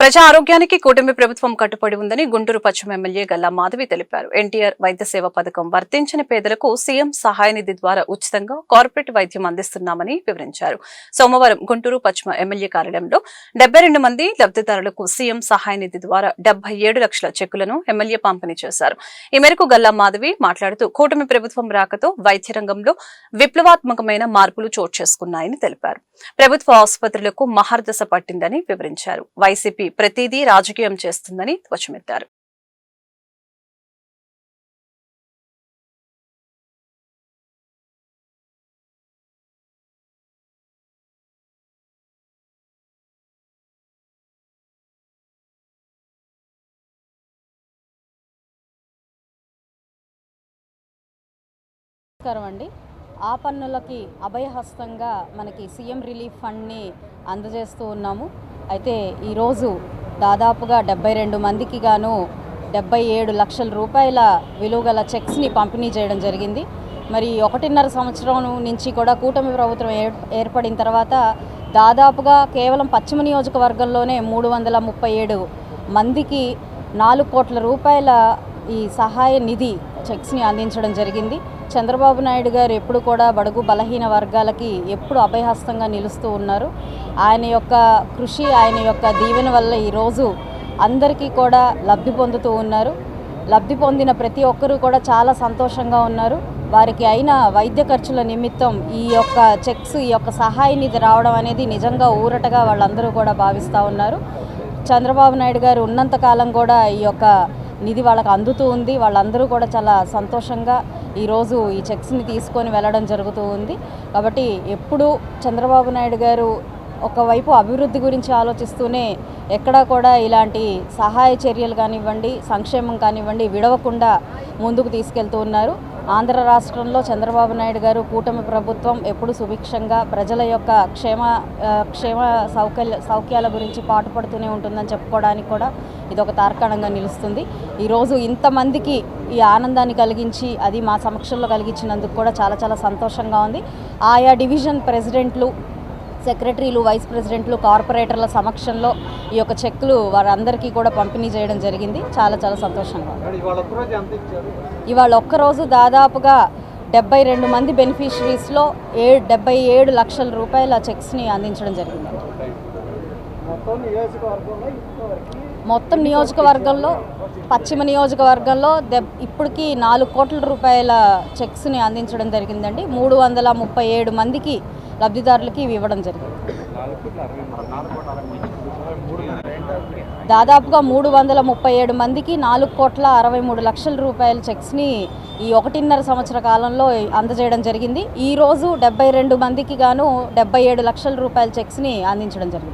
ప్రజా ఆరోగ్యానికి కూటమి ప్రభుత్వం కట్టుబడి ఉందని గుంటూరు పశ్చిమ ఎమ్మెల్యే గల్లా మాధవి తెలిపారు. ఎన్టీఆర్ వైద్య సేవ పథకం వర్తించని పేదలకు సీఎం సహాయ నిధి ద్వారా ఉచితంగా కార్పొరేట్ వైద్యం అందిస్తున్నామని వివరించారు. సోమవారం గుంటూరు పశ్చిమ ఎమ్మెల్యే కార్యాలయంలో 72 మంది లబ్దిదారులకు సీఎం సహాయ నిధి ద్వారా 77 లక్షల చెక్కులను ఎమ్మెల్యే పంపిణీ చేశారు. ఈ మేరకు గల్లా మాధవి మాట్లాడుతూ కూటమి ప్రభుత్వం రాకతో వైద్య రంగంలో విప్లవాత్మకమైన మార్పులు చోటు చేసుకున్నాయని తెలిపారు. ప్రభుత్వ ఆసుపత్రులకు మహర్దశ పట్టిందని వివరించారు. వైసీపీ ప్రతిదీ రాజకీయం చేస్తుందని ధ్వజమెత్తారు. నమస్కారం అండి. ఆ పన్నులకి అభయహస్తంగా మనకి సీఎం రిలీఫ్ ఫండ్ని అందజేస్తూ ఉన్నాము. అయితే ఈరోజు దాదాపుగా 72 మందికి గాను 77 లక్షల రూపాయల విలువగల చెక్స్ని పంపిణీ చేయడం జరిగింది. మరి 1.5 సంవత్సరం నుంచి కూడా కూటమి ప్రభుత్వం ఏర్పడిన తర్వాత దాదాపుగా కేవలం పశ్చిమ నియోజకవర్గంలోనే 337 మందికి 4 కోట్ల రూపాయల ఈ సహాయ నిధి చెక్స్ని అందించడం జరిగింది. చంద్రబాబు నాయుడు గారు ఎప్పుడు కూడా బడుగు బలహీన వర్గాలకి ఎప్పుడు అభయహస్తంగా నిలుస్తూ ఉన్నారు. ఆయన యొక్క కృషి, ఆయన యొక్క దీవెన వల్ల ఈరోజు అందరికీ కూడా లబ్ధి పొందుతూ ఉన్నారు. లబ్ధి పొందిన ప్రతి ఒక్కరూ కూడా చాలా సంతోషంగా ఉన్నారు. వారికి అయిన వైద్య ఖర్చుల నిమిత్తం ఈ యొక్క చెక్స్, ఈ యొక్క సహాయ నిధి రావడం అనేది నిజంగా ఊరటగా వాళ్ళందరూ కూడా భావిస్తూ ఉన్నారు. చంద్రబాబు నాయుడు గారు ఉన్నంతకాలం కూడా ఈ యొక్క నిధి వాళ్ళకు అందుతూ ఉంది. వాళ్ళందరూ కూడా చాలా సంతోషంగా ఈరోజు ఈ చెక్స్ని తీసుకొని వెళ్ళడం జరుగుతూ ఉంది. కాబట్టి ఎప్పుడూ చంద్రబాబు నాయుడు గారు ఒకవైపు అభివృద్ధి గురించి ఆలోచిస్తూనే ఎక్కడా కూడా ఇలాంటి సహాయ చర్యలు కానివ్వండి, సంక్షేమం కానివ్వండి విడవకుండా ముందుకు తీసుకెళ్తూ ఉన్నారు. ఆంధ్ర రాష్ట్రంలో చంద్రబాబు నాయుడు గారు కూటమి ప్రభుత్వం ఎప్పుడు సుభిక్షంగా ప్రజల యొక్క క్షేమ సౌఖ్యాల గురించి పాటుపడుతూనే ఉంటుందని చెప్పుకోవడానికి కూడా ఇదొక తార్కాణంగా నిలుస్తుంది. ఈరోజు ఇంతమందికి ఈ ఆనందాన్ని కలిగించి అది మా సమక్షంలో కలిగించినందుకు కూడా చాలా చాలా సంతోషంగా ఉంది. ఆయా డివిజన్ ప్రెసిడెంట్లు, సెక్రటరీలు, వైస్ ప్రెసిడెంట్లు, కార్పొరేటర్ల సమక్షంలో ఈ యొక్క చెక్కులు వారందరికీ కూడా పంపిణీ చేయడం జరిగింది. చాలా చాలా సంతోషంగా ఉంది. ఇవాళ ఒక్కరోజు దాదాపుగా 72 మంది బెనిఫిషరీస్లో 77 లక్షల రూపాయల చెక్స్ని అందించడం జరిగింది. మొత్తం నియోజకవర్గంలో, పశ్చిమ నియోజకవర్గంలో ఇప్పటికీ 4 కోట్ల రూపాయల చెక్స్ని అందించడం జరిగిందండి. 337 మందికి లబ్ధిదారులకి ఇవి ఇవ్వడం జరిగింది. దాదాపుగా 337 మందికి 4,63,00,000 రూపాయల చెక్స్ని ఈ 1.5 సంవత్సర కాలంలో అందజేయడం జరిగింది. ఈరోజు 72 మందికి గాను 77 లక్షల రూపాయల చెక్స్ని అందించడం జరిగింది.